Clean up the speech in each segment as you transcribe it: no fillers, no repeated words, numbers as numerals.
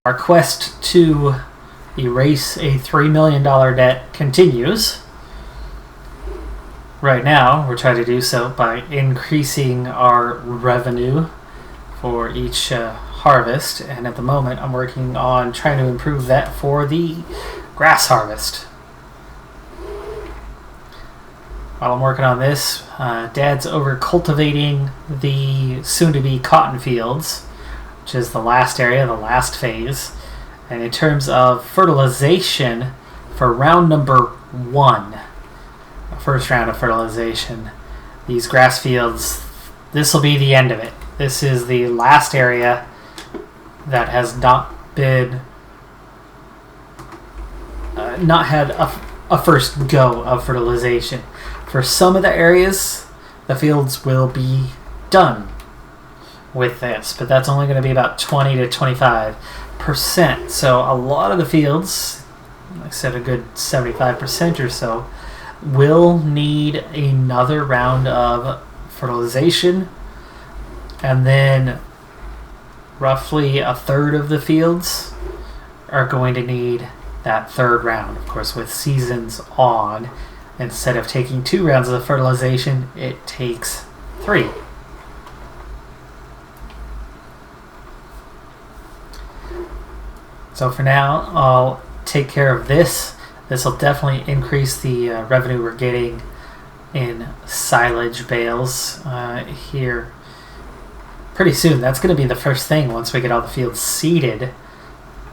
Our quest to erase a $3 million debt continues. Right now, we're trying to do so by increasing our revenue for each harvest, and at the moment I'm working on trying to improve that for the grass harvest. While I'm working on this, Dad's over cultivating the soon-to-be cotton fields, which is the last area, the last phase. And in terms of fertilization for round number 1, the first round of fertilization, these grass fields, this will be the end of it. This is the last area that has not been, not had a first go of fertilization. For some of the areas, the fields will be done with this, but that's only going to be about 20 to 25%. So a lot of the fields, like I said, a good 75% or so, will need another round of fertilization, and then roughly a third of the fields are going to need that third round. Of course, with seasons on, instead of taking 2 rounds of fertilization, it takes 3. So for now, I'll take care of this. This will definitely increase the revenue we're getting in silage bales here pretty soon. That's going to be the first thing once we get all the fields seeded.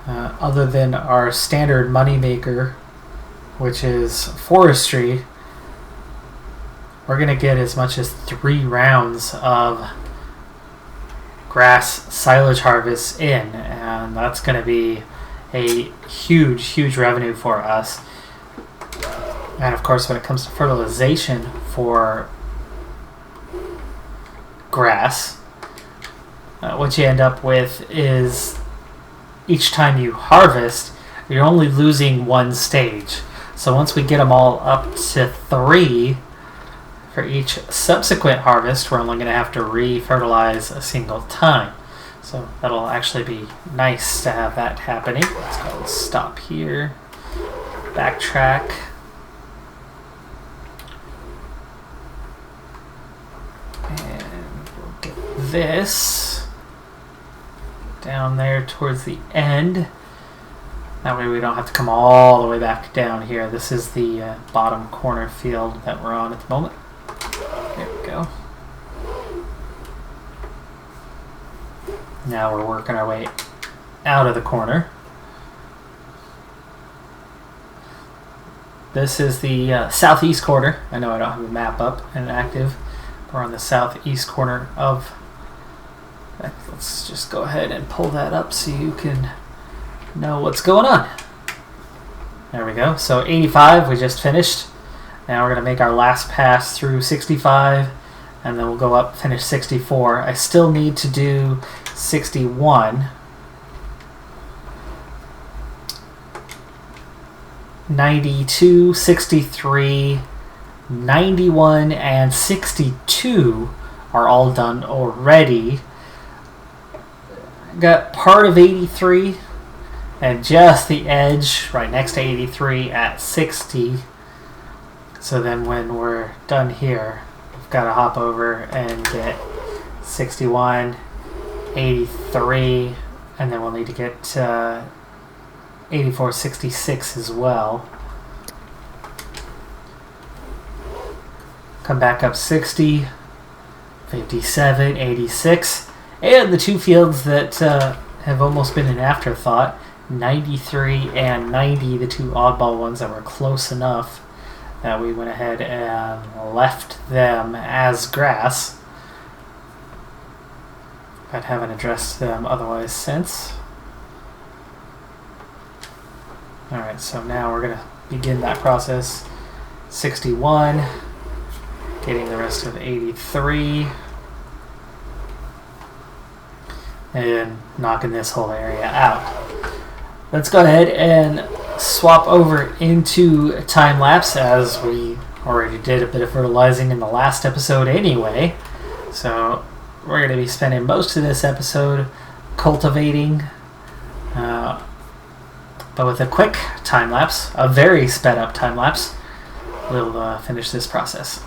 Other than our standard moneymaker, which is forestry, we're going to get as much as 3 rounds of grass silage harvests in, and that's going to be a huge revenue for us. And of course, when it comes to fertilization for grass, what you end up with is each time you harvest, you're only losing 1 stage. So once we get them all up to 3 for each subsequent harvest, we're only going to have to re-fertilize a single time. So that'll actually be nice to have that happening. Let's go stop here, backtrack. And we'll get this down there towards the end. That way we don't have to come all the way back down here. This is the bottom corner field that we're on at the moment. There we go. Now we're working our way out of the corner. This is the southeast corner. I know I don't have a map up and active. We're on the southeast corner of... Let's just go ahead and pull that up so you can know what's going on. There we go. So 85 we just finished. Now we're going to make our last pass through 65, and then we'll go up, finish 64. I still need to do 61. 92, 63, 91, and 62 are all done already. Got part of 83 and just the edge right next to 83 at 60. So then when we're done here, we've got to hop over and get 61, 83, and then we'll need to get 84, 66 as well. Come back up 60, 57, 86, and the 2 fields that have almost been an afterthought, 93 and 90, the 2 oddball ones that were close enough that we went ahead and left them as grass, but haven't addressed them otherwise since. Alright, so now we're going to begin that process. 61, getting the rest of 83, and knocking this whole area out. Let's go ahead and swap over into time-lapse, as we already did a bit of fertilizing in the last episode anyway. So we're going to be spending most of this episode cultivating But with a quick time lapse, a very sped up time lapse, we'll finish this process.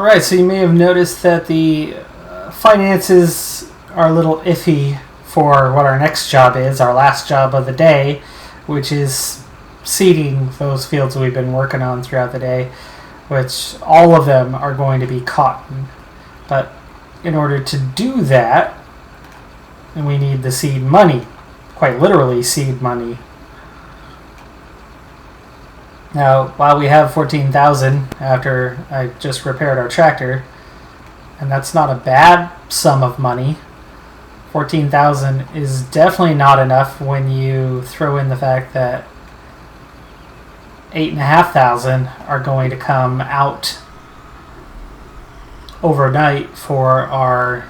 Alright, so you may have noticed that the finances are a little iffy for what our next job is, our last job of the day, which is seeding those fields we've been working on throughout the day, which all of them are going to be cotton. But in order to do that, we need the seed money, quite literally seed money. Now, while we have 14,000 after I just repaired our tractor, and that's not a bad sum of money, 14,000 is definitely not enough when you throw in the fact that 8,500 are going to come out overnight for our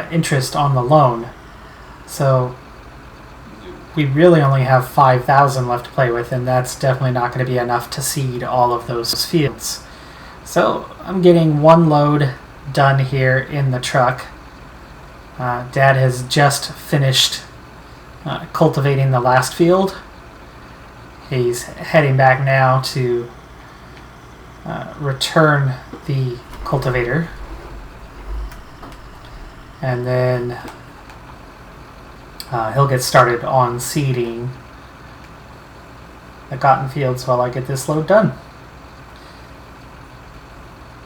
interest on the loan. So we really only have 5,000 left to play with, and that's definitely not going to be enough to seed all of those fields. So I'm getting one load done here in the truck. Dad has just finished cultivating the last field. He's heading back now to return the cultivator, and then he'll get started on seeding the cotton fields while I get this load done.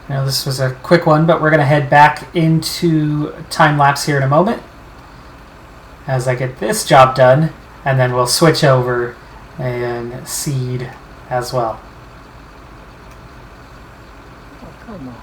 Now, this was a quick one, but we're going to head back into time-lapse here in a moment as I get this job done, and then we'll switch over and seed as well. Oh, come on.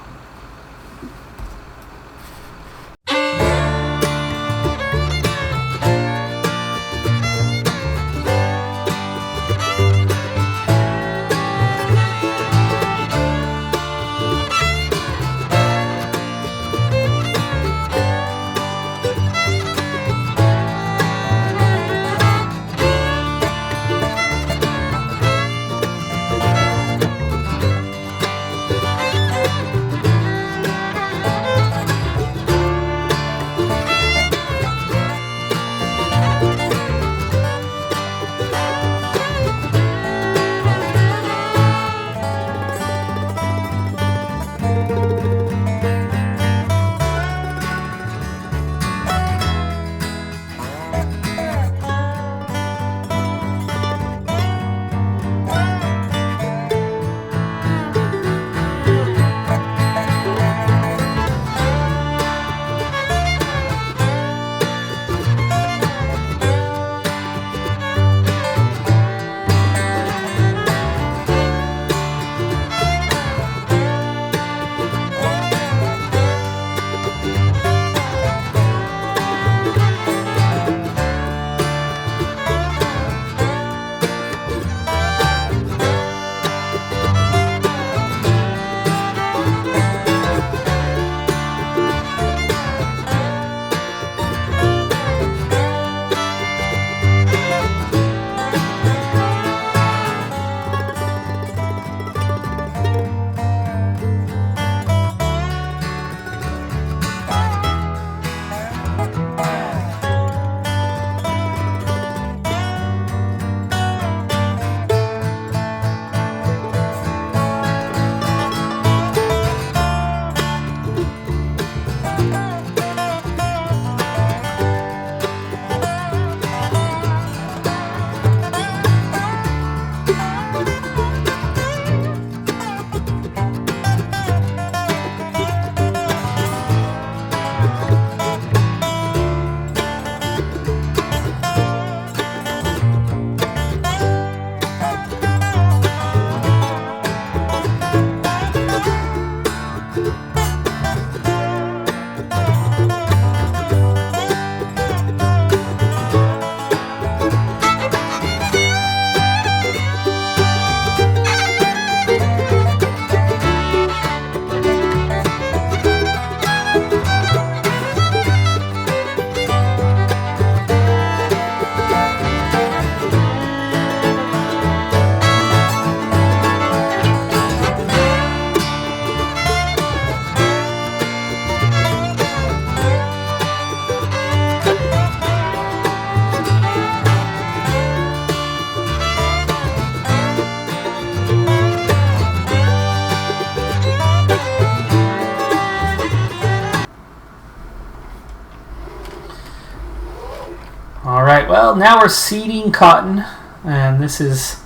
All right, well, now we're seeding cotton, and this is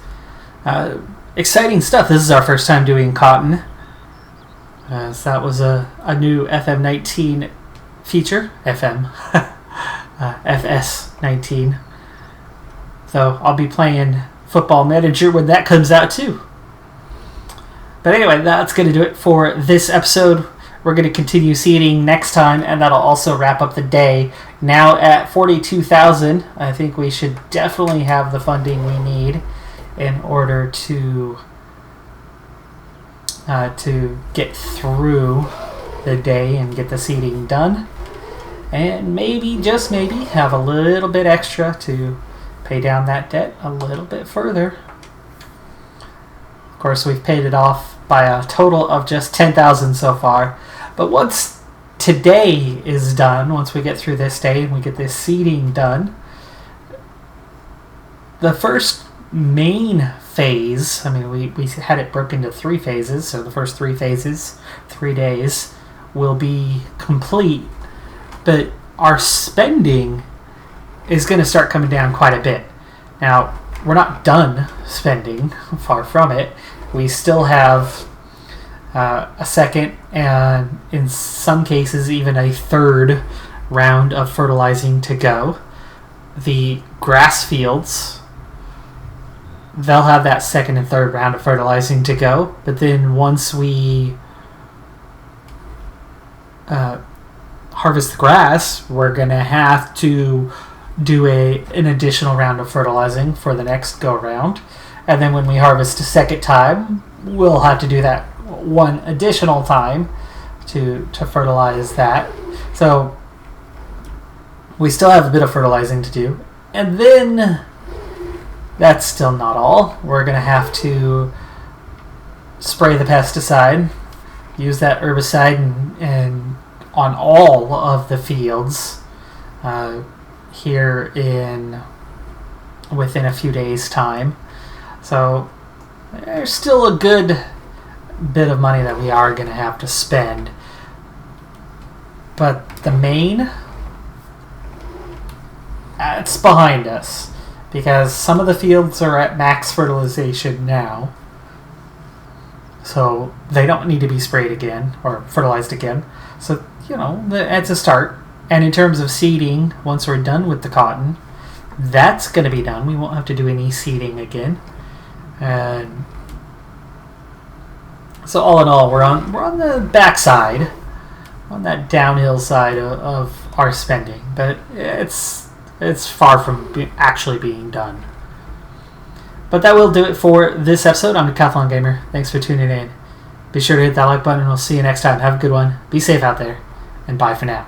exciting stuff. This is our first time doing cotton. So that was a new FM19 feature, FS19. So I'll be playing Football Manager when that comes out too. But anyway, that's going to do it for this episode. We're going to continue seeding next time, and that'll also wrap up the day. Now at 42,000, I think we should definitely have the funding we need in order to get through the day and get the seeding done. And maybe, just maybe, have a little bit extra to pay down that debt a little bit further. Of course, we've paid it off by a total of just 10,000 so far. But once today is done, once we get through this day and we get this seeding done, the first main phase, I mean, we had it broken into 3 phases, so the first 3 phases, 3 days, will be complete. But our spending is going to start coming down quite a bit. Now, we're not done spending, far from it. We still have a second, and in some cases even a third round of fertilizing to go. The grass fields, they'll have that second and third round of fertilizing to go, but then once we harvest the grass, we're going to have to do an additional round of fertilizing for the next go round. And then when we harvest a second time, we'll have to do that one additional time to fertilize that. So we still have a bit of fertilizing to do. And then that's still not all. We're going to have to spray the pesticide, use that herbicide and on all of the fields here within a few days' time. So there's still a good bit of money that we are going to have to spend. But the main, it's behind us, because some of the fields are at max fertilization now. So they don't need to be sprayed again or fertilized again. So, it's a start. And in terms of seeding, once we're done with the cotton, that's going to be done. We won't have to do any seeding again. And so all in all, we're on the backside, on that downhill side of our spending. But it's far from actually being done. But that will do it for this episode. I'm Decathlon Gamer. Thanks for tuning in. Be sure to hit that like button, and we'll see you next time. Have a good one. Be safe out there, and bye for now.